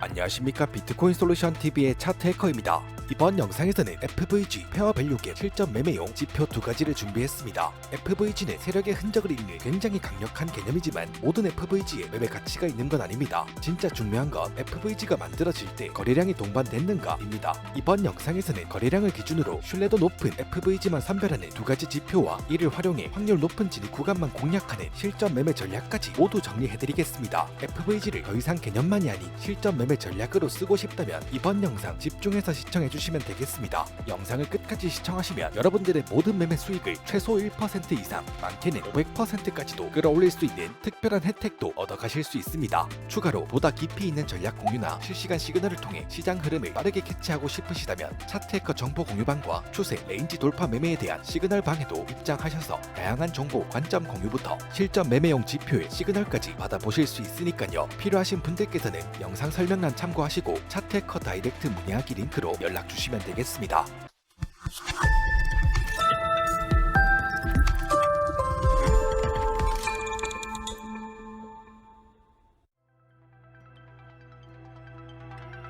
안녕하십니까. 비트코인 솔루션 TV의 차트 해커입니다. 이번 영상에서는 FVG 페어밸류 갭 실전 매매용 지표 두 가지를 준비했습니다. FVG는 세력의 흔적을 잇는 굉장히 강력한 개념이지만 모든 FVG에 매매 가치가 있는 건 아닙니다. 진짜 중요한 건 FVG가 만들어질 때 거래량이 동반됐는가입니다. 이번 영상에서는 거래량을 기준으로 신뢰도 높은 FVG만 선별하는 두 가지 지표와 이를 활용해 확률 높은 진입 구간만 공략하는 실전 매매 전략까지 모두 정리해드리겠습니다. FVG를 더 이상 개념만이 아닌 실전 매매 전략으로 쓰고 싶다면 이번 영상 집중해서 시청해주시면 되겠습니다. 영상을 끝까지 시청하시면 여러분들의 모든 매매 수익을 최소 1% 이상, 많게는 500%까지도 끌어올릴 수 있는 특별한 혜택도 얻어가실 수 있습니다. 추가로 보다 깊이 있는 전략 공유나 실시간 시그널을 통해 시장 흐름을 빠르게 캐치하고 싶으시다면 차트해커 정보 공유방과 추세, 레인지 돌파 매매에 대한 시그널 방에도 입장하셔서 다양한 정보, 관점 공유부터 실전 매매용 지표의 시그널까지 받아보실 수 있으니까요. 필요하신 분들께서는 영상 설명란 참고하시고 차트해커 다이렉트 문의하기 링크로 연락 주시면 되겠습니다.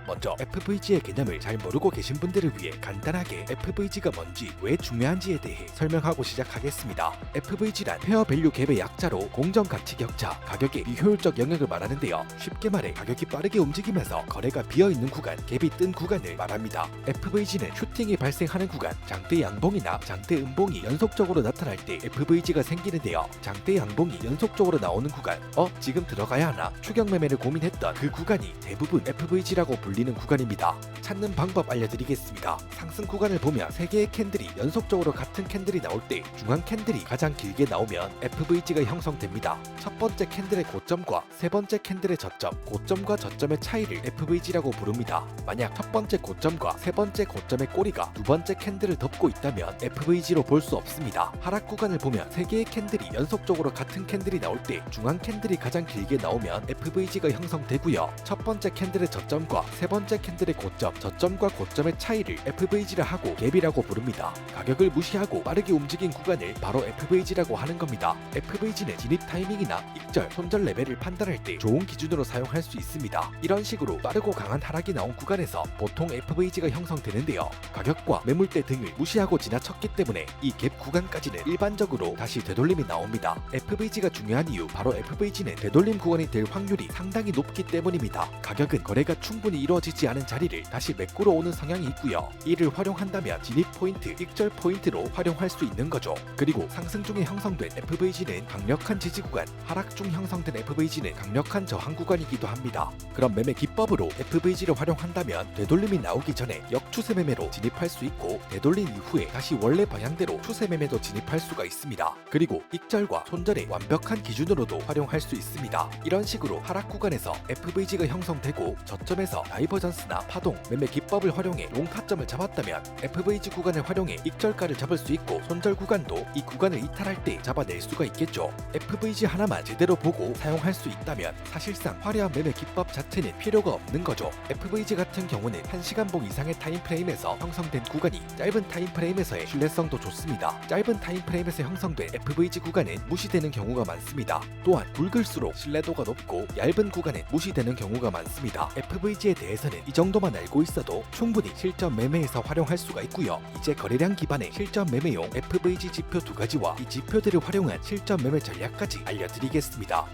먼저 FVG의 개념을 잘 모르고 계신 분들을 위해 간단하게 FVG가 뭔지, 왜 중요한지에 대해 설명하고 시작하겠습니다. FVG란 페어밸류 갭의 약자로 공정가치 격차, 가격의 비효율적 영역을 말하는데요. 쉽게 말해 가격이 빠르게 움직이면서 거래가 비어있는 구간, 갭이 뜬 구간을 말합니다. FVG는 슈팅이 발생하는 구간, 장대 양봉이나 장대 음봉이 연속적으로 나타날 때 FVG가 생기는데요. 장대 양봉이 연속적으로 나오는 구간, 지금 들어가야 하나 추격 매매를 고민했던 그 구간이 대부분 FVG라고 불리는 구간입니다. 찾는 방법 알려드리겠습니다. 상승 구간을 보면 3개의 캔들이 연속적으로 같은 캔들이 나올 때 중앙 캔들이 가장 길게 나오면 FVG가 형성됩니다. 첫 번째 캔들의 고점과 세 번째 캔들의 저점, 고점과 저점의 차이를 FVG라고 부릅니다. 만약 첫 번째 고점과 세 번째 고점의 꼬리가 두 번째 캔들을 덮고 있다면 FVG로 볼 수 없습니다. 하락 구간을 보면 3개의 캔들이 연속적으로 같은 캔들이 나올 때 중앙 캔들이 가장 길게 나오면 FVG가 형성되고요. 첫 번째 캔들의 저점과 세 번째 캔들의 고점, 저점과 고점의 차이를 FVG라 하고 갭이라고 부릅니다. 가격을 무시하고 빠르게 움직인 구간을 바로 FVG라고 하는 겁니다. FVG는 진입 타이밍이나 익절, 손절 레벨을 판단할 때 좋은 기준으로 사용할 수 있습니다. 이런 식으로 빠르고 강한 하락이 나온 구간에서 보통 FVG가 형성되는데요. 가격과 매물대 등을 무시하고 지나쳤기 때문에 이 갭 구간까지는 일반적으로 다시 되돌림이 나옵니다. FVG가 중요한 이유, 바로 FVG는 되돌림 구간이 될 확률이 상당히 높기 때문입니다. 가격은 거래가 충분히 이루어지지 않은 자리를 다시 메꾸러 오는 성향이 있고요. 이를 활용한다면 진입 포인트, 익절 포인트로 활용할 수 있는 거죠. 그리고 상승 중에 형성된 FVG는 강력한 지지 구간, 하락 중 형성된 FVG는 강력한 저항 구간이기도 합니다. 그럼 매매 기법으로 FVG를 활용한다면 되돌림이 나오기 전에 역추세 매매로 진입할 수 있고, 되돌린 이후에 다시 원래 방향대로 추세 매매도 진입할 수가 있습니다. 그리고 익절과 손절의 완벽한 기준으로도 활용할 수 있습니다. 이런 식으로 하락 구간에서 FVG가 형성되고 저점에서 다이버전스나 파동, 매매 기법을 활용해 롱타점을 잡았다면 FVG 구간을 활용해 익절가를 잡을 수 있고, 손절 구간도 이 구간을 이탈할 때 잡아낼 수가 있겠죠. FVG 하나만 제대로 보고 사용할 수 있다면 사실상 화려한 매매 기법 자체는 필요가 없는 거죠. FVG 같은 경우는 1시간봉 이상의 타임프레임에서 형성된 구간이 짧은 타임프레임에서의 신뢰성도 좋습니다. 짧은 타임프레임에서 형성된 FVG 구간은 무시되는 경우가 많습니다. 또한 굵을수록 신뢰도가 높고 얇은 구간은 무시되는 경우가 많습니다. FVG에 대해서는 이 정도만 알고 있어도 충분히 실전 매매에서 활용할 수가 있고요. 이제 거래량 기반의 실전 매매용 FVG 지표 두 가지와 이 지표들을 활용한 실전 매매 전략까지 알려드리겠습니다.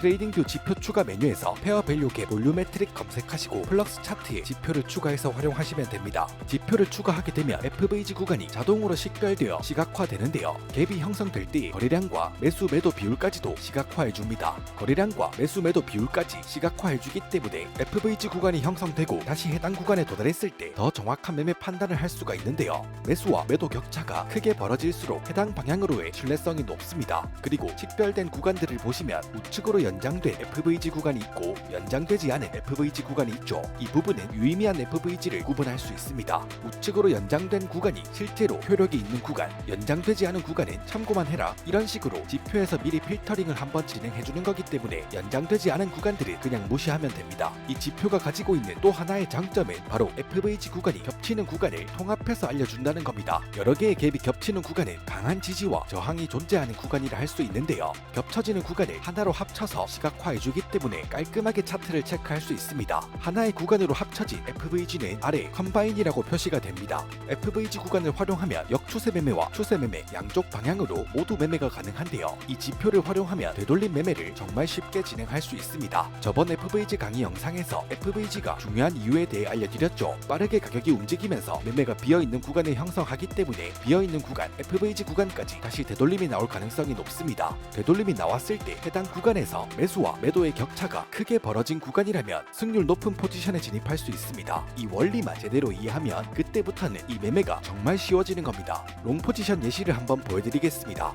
트레이딩뷰 지표 추가 메뉴에서 페어밸류 갭 볼륨메트릭 검색하시고 플럭스 차트에 지표를 추가해서 활용하시면 됩니다. 지표를 추가하게 되면 FVG 구간이 자동으로 식별되어 시각화되는데요. 갭이 형성될 때 거래량과 매수 매도 비율까지도 시각화해줍니다. 거래량과 매수 매도 비율까지 시각화해주기 때문에 FVG 구간이 형성되고 다시 해당 구간에 도달했을 때 더 정확한 매매 판단을 할 수가 있는데요. 매수와 매도 격차가 크게 벌어질수록 해당 방향으로의 신뢰성이 높습니다. 그리고 식별된 구간들을 보시면 우측으로 연장된 FVG 구간이 있고 연장되지 않은 FVG 구간이 있죠. 이 부분은 유의미한 FVG를 구분할 수 있습니다. 우측으로 연장된 구간이 실제로 효력이 있는 구간, 연장되지 않은 구간은 참고만 해라, 이런 식으로 지표에서 미리 필터링을 한번 진행해주는 거기 때문에 연장되지 않은 구간들은 그냥 무시하면 됩니다. 이 지표가 가지고 있는 또 하나의 장점은 바로 FVG 구간이 겹치는 구간을 통합해서 알려준다는 겁니다. 여러 개의 갭이 겹치는 구간은 강한 지지와 저항이 존재하는 구간이라 할 수 있는데요. 겹쳐지는 구간을 하나로 합쳐서 구간에서 시각화해주기 때문에 깔끔하게 차트를 체크할 수 있습니다. 하나의 구간으로 합쳐진 FVG는 아래 컴바인이라고 표시가 됩니다. FVG 구간을 활용하면 역추세 매매와 추세 매매 양쪽 방향으로 모두 매매가 가능한데요. 이 지표를 활용하면 되돌림 매매를 정말 쉽게 진행할 수 있습니다. 저번 FVG 강의 영상에서 FVG가 중요한 이유에 대해 알려드렸죠. 빠르게 가격이 움직이면서 매매가 비어있는 구간을 형성하기 때문에 비어있는 구간 FVG 구간까지 다시 되돌림이 나올 가능성이 높습니다. 되돌림이 나왔을 때 해당 구간에서 매수와 매도의 격차가 크게 벌어진 구간이라면 승률 높은 포지션에 진입할 수 있습니다. 이 원리만 제대로 이해하면 그때부터는 이 매매가 정말 쉬워지는 겁니다. 롱 포지션 예시를 한번 보여드리겠습니다.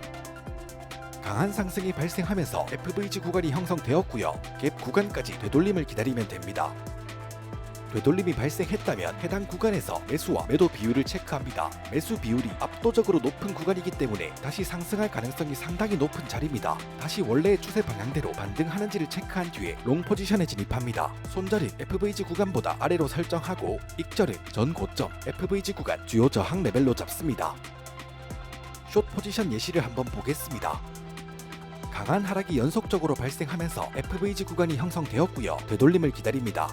강한 상승이 발생하면서 FVG 구간이 형성되었고요. 갭 구간까지 되돌림을 기다리면 됩니다. 되돌림이 발생했다면 해당 구간에서 매수와 매도 비율을 체크합니다. 매수 비율이 압도적으로 높은 구간이기 때문에 다시 상승할 가능성이 상당히 높은 자리입니다. 다시 원래의 추세 방향대로 반등하는지를 체크한 뒤에 롱 포지션에 진입합니다. 손절은 FVG 구간보다 아래로 설정하고 익절은 전 고점 FVG 구간 주요 저항 레벨로 잡습니다. 숏 포지션 예시를 한번 보겠습니다. 강한 하락이 연속적으로 발생하면서 FVG 구간이 형성되었고요. 되돌림을 기다립니다.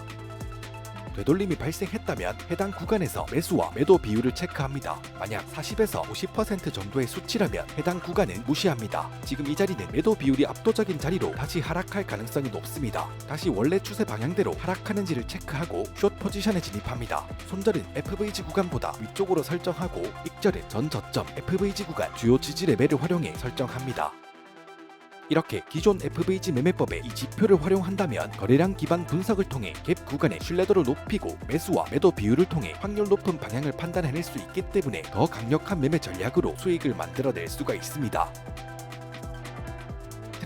되돌림이 발생했다면 해당 구간에서 매수와 매도 비율을 체크합니다. 만약 40에서 50% 정도의 수치라면 해당 구간은 무시합니다. 지금 이 자리는 매도 비율이 압도적인 자리로 다시 하락할 가능성이 높습니다. 다시 원래 추세 방향대로 하락하는지를 체크하고 숏 포지션에 진입합니다. 손절은 FVG 구간보다 위쪽으로 설정하고 익절은 전 저점 FVG 구간 주요 지지 레벨을 활용해 설정합니다. 이렇게 기존 FVG 매매법의 이 지표를 활용한다면 거래량 기반 분석을 통해 갭 구간의 신뢰도를 높이고 매수와 매도 비율을 통해 확률 높은 방향을 판단해낼 수 있기 때문에 더 강력한 매매 전략으로 수익을 만들어낼 수가 있습니다.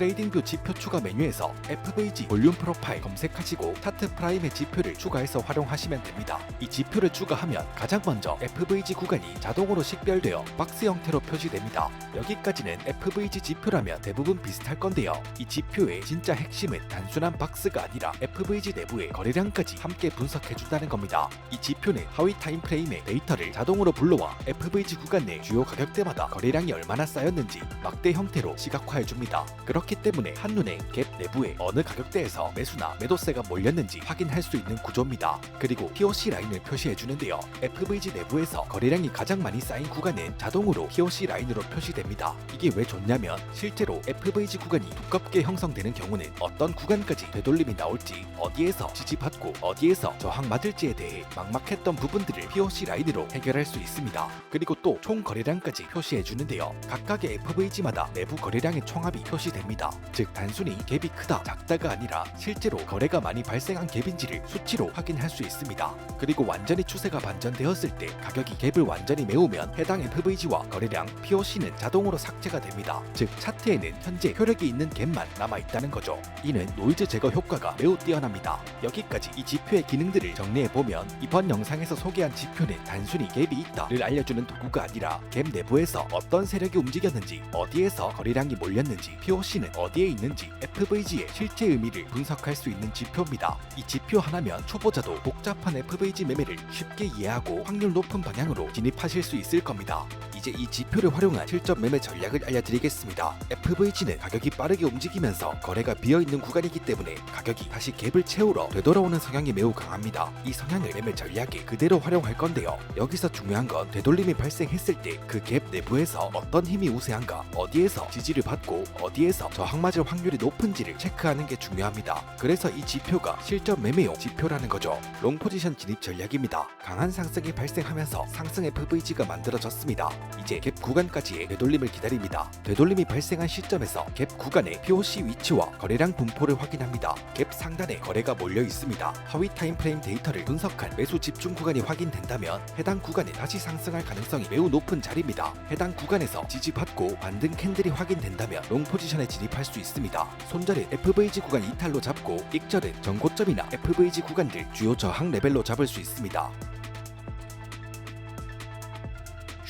트레이딩뷰 지표 추가 메뉴에서 FVG 볼륨 프로파일 검색하시고 차트 프라임의 지표를 추가해서 활용하시면 됩니다. 이 지표를 추가하면 가장 먼저 FVG 구간이 자동으로 식별되어 박스 형태로 표시됩니다. 여기까지는 FVG 지표라면 대부분 비슷할 건데요. 이 지표의 진짜 핵심은 단순한 박스가 아니라 FVG 내부의 거래량까지 함께 분석해준다는 겁니다. 이 지표는 하위 타임프레임의 데이터를 자동으로 불러와 FVG 구간 내 주요 가격대마다 거래량이 얼마나 쌓였는지 막대 형태로 시각화해줍니다. 그렇기 때문에 한눈에 갭 내부에 어느 가격대에서 매수나 매도세가 몰렸는지 확인할 수 있는 구조입니다. 그리고 POC 라인을 표시해주는데요. FVG 내부에서 거래량이 가장 많이 쌓인 구간은 자동으로 POC 라인으로 표시됩니다. 이게 왜 좋냐면 실제로 FVG 구간이 두껍게 형성되는 경우는 어떤 구간까지 되돌림이 나올지, 어디에서 지지받고 어디에서 저항 맞을지에 대해 막막했던 부분들을 POC 라인으로 해결할 수 있습니다. 그리고 또 총 거래량까지 표시해주는데요. 각각의 FVG마다 내부 거래량의 총합이 표시됩니다. 즉 단순히 갭이 크다 작다가 아니라 실제로 거래가 많이 발생한 갭인지를 수치로 확인할 수 있습니다. 그리고 완전히 추세가 반전되었을 때 가격이 갭을 완전히 메우면 해당 FVG와 거래량 POC는 자동으로 삭제가 됩니다. 즉 차트에는 현재 효력이 있는 갭만 남아있다는 거죠. 이는 노이즈 제거 효과가 매우 뛰어납니다. 여기까지 이 지표의 기능들을 정리해보면 이번 영상에서 소개한 지표는 단순히 갭이 있다를 알려주는 도구가 아니라 갭 내부에서 어떤 세력이 움직였는지, 어디에서 거래량이 몰렸는지, POC는 어디에 있는지 FVG의 실제 의미를 분석할 수 있는 지표입니다. 이 지표 하나면 초보자도 복잡한 FVG 매매를 쉽게 이해하고 확률 높은 방향으로 진입하실 수 있을 겁니다. 이제 이 지표를 활용한 실전 매매 전략을 알려드리겠습니다. FVG는 가격이 빠르게 움직이면서 거래가 비어있는 구간이기 때문에 가격이 다시 갭을 채우러 되돌아오는 성향이 매우 강합니다. 이 성향을 매매 전략에 그대로 활용할 건데요. 여기서 중요한 건 되돌림이 발생했을 때 그 갭 내부에서 어떤 힘이 우세한가, 어디에서 지지를 받고 어디에서 저항 맞을 확률이 높은지를 체크하는 게 중요합니다. 그래서 이 지표가 실전 매매용 지표라는 거죠. 롱 포지션 진입 전략입니다. 강한 상승이 발생하면서 상승 FVG가 만들어졌습니다. 이제 갭 구간까지의 되돌림을 기다립니다. 되돌림이 발생한 시점에서 갭 구간의 POC 위치와 거래량 분포를 확인합니다. 갭 상단에 거래가 몰려 있습니다. 하위 타임프레임 데이터를 분석한 매수 집중 구간이 확인된다면 해당 구간에 다시 상승할 가능성이 매우 높은 자리입니다. 해당 구간에서 지지받고 반등 캔들이 확인된다면 롱 포지션에 진입할 수 있습니다. 손절은 FVG 구간 이탈로 잡고 익절은 전고점이나 FVG 구간들 주요 저항 레벨로 잡을 수 있습니다.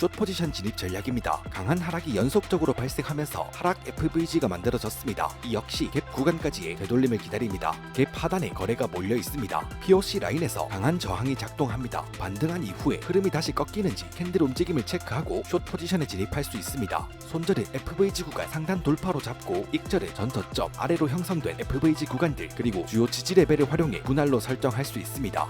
숏 포지션 진입 전략입니다. 강한 하락이 연속적으로 발생하면서 하락 FVG가 만들어졌습니다. 이 역시 갭 구간까지의 되돌림을 기다립니다. 갭 하단에 거래가 몰려 있습니다. POC 라인에서 강한 저항이 작동합니다. 반등한 이후에 흐름이 다시 꺾이는지 캔들 움직임을 체크하고 숏 포지션에 진입할 수 있습니다. 손절은 FVG 구간 상단 돌파로 잡고 익절은 전저점 아래로 형성된 FVG 구간들 그리고 주요 지지 레벨을 활용해 분할로 설정할 수 있습니다.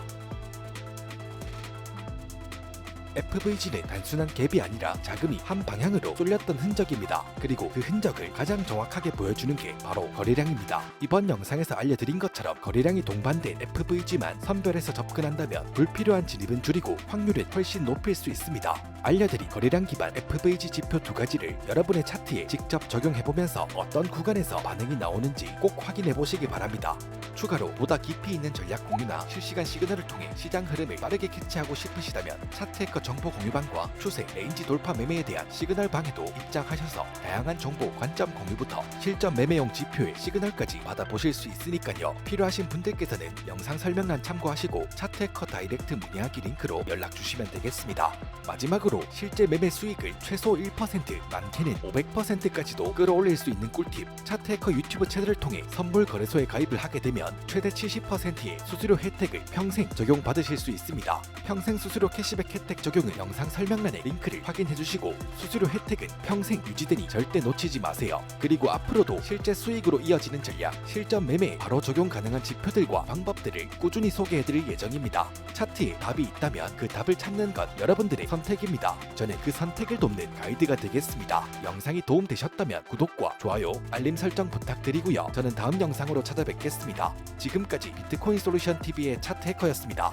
FVG는 단순한 갭이 아니라 자금이 한 방향으로 쏠렸던 흔적입니다. 그리고 그 흔적을 가장 정확하게 보여주는 게 바로 거래량입니다. 이번 영상에서 알려드린 것처럼 거래량이 동반된 FVG만 선별해서 접근한다면 불필요한 진입은 줄이고 확률은 훨씬 높일 수 있습니다. 알려드린 거래량 기반 FVG 지표 두 가지를 여러분의 차트에 직접 적용해보면서 어떤 구간에서 반응이 나오는지 꼭 확인해보시기 바랍니다. 추가로 보다 깊이 있는 전략 공유나 실시간 시그널을 통해 시장 흐름을 빠르게 캐치하고 싶으시다면 차트해커 정보 공유방과 추세, 레인지 돌파 매매에 대한 시그널 방에도 입장하셔서 다양한 정보 관점 공유부터 실전 매매용 지표의 시그널까지 받아보실 수 있으니까요. 필요하신 분들께서는 영상 설명란 참고하시고 차트해커 다이렉트 문의하기 링크로 연락 주시면 되겠습니다. 마지막으로 실제 매매 수익을 최소 1%, 많게는 500%까지도 끌어올릴 수 있는 꿀팁, 차트해커 유튜브 채널을 통해 선물 거래소에 가입을 하게 되면 최대 70%의 수수료 혜택을 평생 적용받으실 수 있습니다. 평생 수수료 캐시백 혜택 적용은 영상 설명란의 링크를 확인해주시고 수수료 혜택은 평생 유지되니 절대 놓치지 마세요. 그리고 앞으로도 실제 수익으로 이어지는 전략, 실전 매매에 바로 적용 가능한 지표들과 방법들을 꾸준히 소개해드릴 예정입니다. 차트에 답이 있다면 그 답을 찾는 건 여러분들의 선택입니다. 저는 그 선택을 돕는 가이드가 되겠습니다. 영상이 도움되셨다면 구독과 좋아요, 알림 설정 부탁드리고요. 저는 다음 영상으로 찾아뵙겠습니다. 지금까지 비트코인 솔루션 TV의 차트 해커였습니다.